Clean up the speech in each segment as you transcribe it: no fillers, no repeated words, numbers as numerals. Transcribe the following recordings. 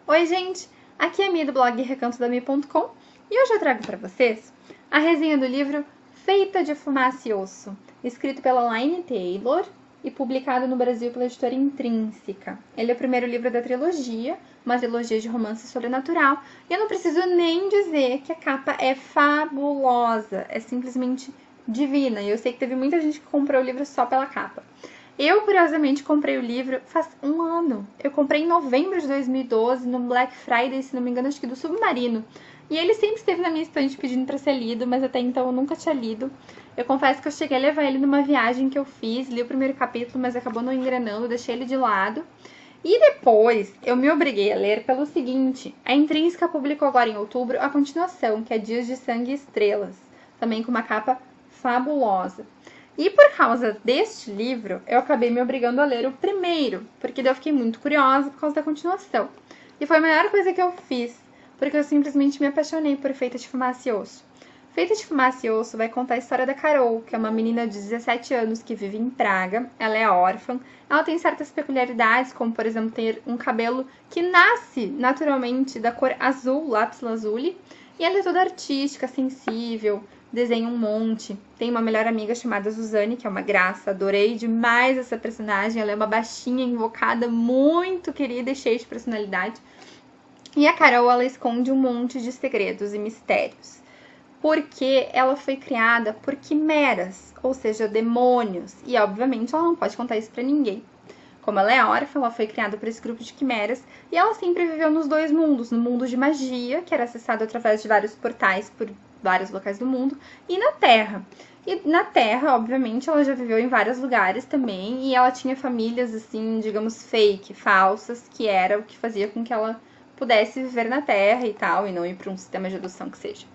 Oi, gente! Aqui é a Mi do blog recantodami.com e hoje eu trago para vocês a resenha do livro Feita de Fumaça e Osso, escrito pela Laini Taylor e publicado no Brasil pela editora Intrínseca. Ele é o primeiro livro da trilogia, uma trilogia de romance sobrenatural, e eu não preciso nem dizer que a capa é fabulosa, é simplesmente divina, e eu sei que teve muita gente que comprou o livro só pela capa. Eu, curiosamente, comprei o livro faz um ano. Eu comprei em novembro de 2012, no Black Friday, se não me engano, acho que do Submarino. E ele sempre esteve na minha estante pedindo para ser lido, mas até então eu nunca tinha lido. Eu confesso que eu cheguei a levar ele numa viagem que eu fiz, li o primeiro capítulo, mas acabou não engrenando, deixei ele de lado. E depois eu me obriguei a ler pelo seguinte: a Intrínseca publicou agora em outubro a continuação, que é Dias de Sangue e Estrelas, também com uma capa fabulosa. E por causa deste livro, eu acabei me obrigando a ler o primeiro, porque daí eu fiquei muito curiosa por causa da continuação. E foi a melhor coisa que eu fiz, porque eu simplesmente me apaixonei por Feita de Fumaça e Osso. Feita de Fumaça e Osso vai contar a história da Carol, que é uma menina de 17 anos que vive em Praga, ela é órfã, ela tem certas peculiaridades, como por exemplo ter um cabelo que nasce naturalmente da cor azul, lápis lazuli, e ela é toda artística, sensível, desenha um monte. Tem uma melhor amiga chamada Suzane, que é uma graça. Adorei demais essa personagem. Ela é uma baixinha, invocada, muito querida e cheia de personalidade. E a Carol, ela esconde um monte de segredos e mistérios. Porque ela foi criada por quimeras, ou seja, demônios. E, obviamente, ela não pode contar isso pra ninguém. Como ela é órfã, ela foi criada por esse grupo de quimeras e ela sempre viveu nos dois mundos. No mundo de magia, que era acessado através de vários portais por vários locais do mundo, e na Terra. E na Terra, obviamente, ela já viveu em vários lugares também, e ela tinha famílias, assim, digamos, fake, falsas, que era o que fazia com que ela pudesse viver na Terra e tal, e não ir para um sistema de adoção que seja.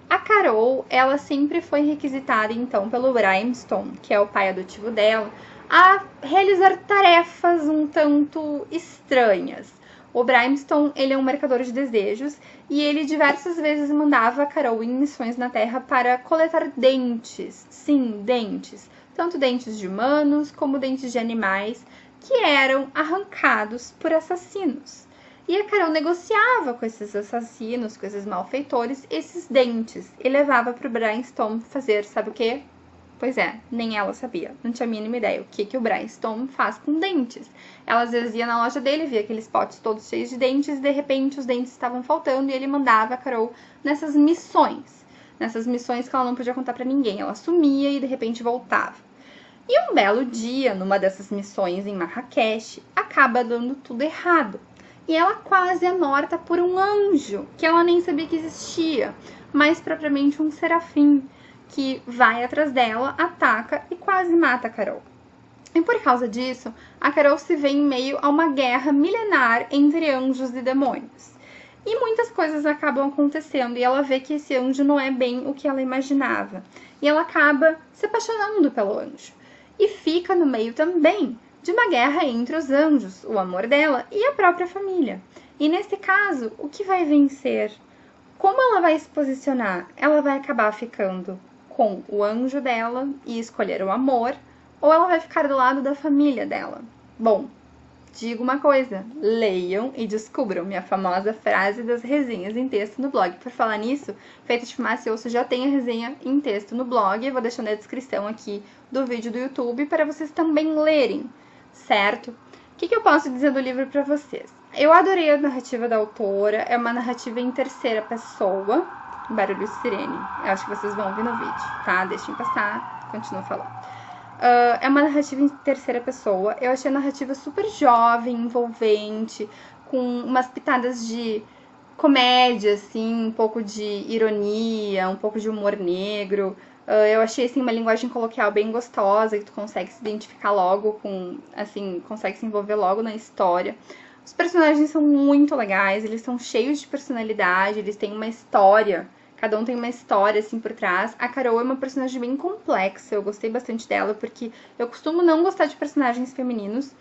A Carol, ela sempre foi requisitada, então, pelo Brimstone, que é o pai adotivo dela, a realizar tarefas um tanto estranhas. O Brimstone, ele é um mercador de desejos e ele diversas vezes mandava a Carol em missões na Terra para coletar dentes. Sim, dentes. Tanto dentes de humanos como dentes de animais que eram arrancados por assassinos. E a Carol negociava com esses assassinos, com esses malfeitores, esses dentes e levava para o Brimstone fazer, sabe o quê? Pois é, nem ela sabia, não tinha a mínima ideia o que o Brimstone faz com dentes. Ela às vezes ia na loja dele, via aqueles potes todos cheios de dentes, e de repente os dentes estavam faltando e ele mandava a Carol nessas missões. Nessas missões que ela não podia contar pra ninguém. Ela sumia e de repente voltava. E um belo dia, numa dessas missões em Marrakech, acaba dando tudo errado. E ela quase é morta por um anjo, que ela nem sabia que existia, mais propriamente um serafim, que vai atrás dela, ataca e quase mata a Carol. E por causa disso, a Carol se vê em meio a uma guerra milenar entre anjos e demônios. E muitas coisas acabam acontecendo e ela vê que esse anjo não é bem o que ela imaginava. E ela acaba se apaixonando pelo anjo. E fica no meio também de uma guerra entre os anjos, o amor dela e a própria família. E nesse caso, o que vai vencer? Como ela vai se posicionar? Ela vai acabar ficando com o anjo dela e escolher o amor, ou ela vai ficar do lado da família dela? Bom, digo uma coisa, leiam e descubram minha famosa frase das resenhas em texto no blog. Por falar nisso, Feita de Fumaça e Osso já tem a resenha em texto no blog, eu vou deixar na descrição aqui do vídeo do YouTube para vocês também lerem, certo? O que eu posso dizer do livro para vocês? Eu adorei a narrativa da autora, é uma narrativa em terceira pessoa, barulho de sirene, eu acho que vocês vão ouvir no vídeo, tá? Deixem passar, continuo falando. É uma narrativa em terceira pessoa, eu achei a narrativa super jovem, envolvente, com umas pitadas de comédia, assim, um pouco de ironia, um pouco de humor negro. Eu achei, assim, uma linguagem coloquial bem gostosa, que tu consegue se identificar logo com, assim, consegue se envolver logo na história. Os personagens são muito legais, eles são cheios de personalidade, eles têm uma história, cada um tem uma história, assim, por trás. A Carol é uma personagem bem complexa, eu gostei bastante dela, porque eu costumo não gostar de personagens femininos,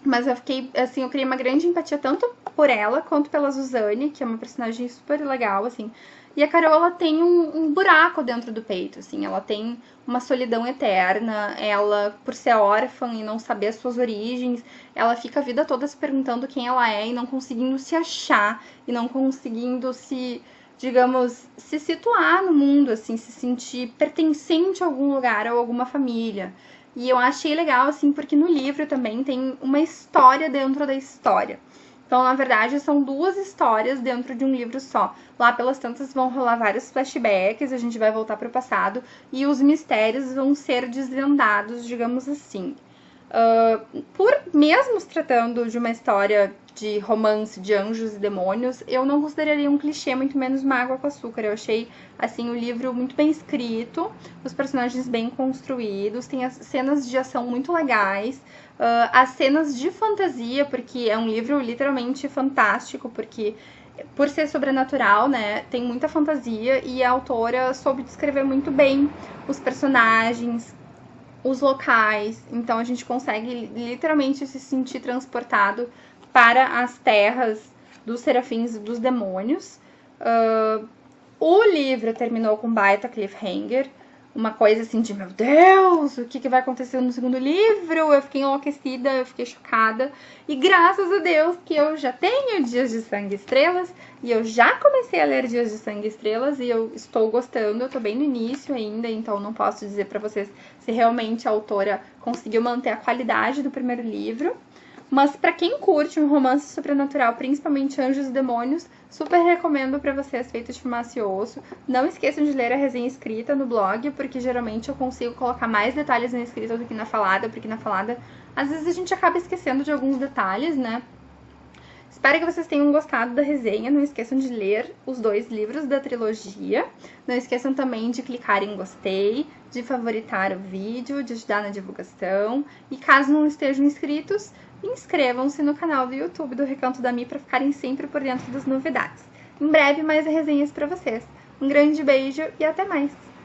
mas eu fiquei, assim, eu criei uma grande empatia tanto por ela, quanto pela Suzane, que é uma personagem super legal, assim. E a Carol, ela tem um buraco dentro do peito, assim, ela tem uma solidão eterna, ela, por ser órfã e não saber as suas origens, ela fica a vida toda se perguntando quem ela é e não conseguindo se achar, e não conseguindo se, digamos, se situar no mundo, assim, se sentir pertencente a algum lugar ou alguma família. E eu achei legal, assim, porque no livro também tem uma história dentro da história. Então, na verdade, são duas histórias dentro de um livro só. Lá pelas tantas vão rolar vários flashbacks, a gente vai voltar para o passado e os mistérios vão ser desvendados, digamos assim. Por mesmo se tratando de uma história de romance de anjos e demônios, eu não consideraria um clichê, muito menos uma água com açúcar. Eu achei, assim, o livro muito bem escrito, os personagens bem construídos, tem as cenas de ação muito legais, as cenas de fantasia, porque é um livro literalmente fantástico, porque por ser sobrenatural, né, tem muita fantasia e a autora soube descrever muito bem os personagens, os locais, então a gente consegue literalmente se sentir transportado para as terras dos serafins e dos demônios. O livro terminou com baita cliffhanger, uma coisa assim de, meu Deus, o que vai acontecer no segundo livro? Eu fiquei enlouquecida, eu fiquei chocada. E graças a Deus que eu já tenho Dias de Sangue e Estrelas, e eu já comecei a ler Dias de Sangue e Estrelas, e eu estou gostando, eu tô bem no início ainda, então não posso dizer pra vocês se realmente a autora conseguiu manter a qualidade do primeiro livro. Mas pra quem curte um romance sobrenatural, principalmente Anjos e Demônios, super recomendo pra vocês Feito de Fumaça e Osso. Não esqueçam de ler a resenha escrita no blog, porque geralmente eu consigo colocar mais detalhes na escrita do que na falada, porque na falada às vezes a gente acaba esquecendo de alguns detalhes, né? Espero que vocês tenham gostado da resenha. Não esqueçam de ler os 2 livros da trilogia. Não esqueçam também de clicar em gostei, de favoritar o vídeo, de ajudar na divulgação. E caso não estejam inscritos, inscrevam-se no canal do YouTube do Recanto da Mi para ficarem sempre por dentro das novidades. Em breve, mais resenhas para vocês. Um grande beijo e até mais!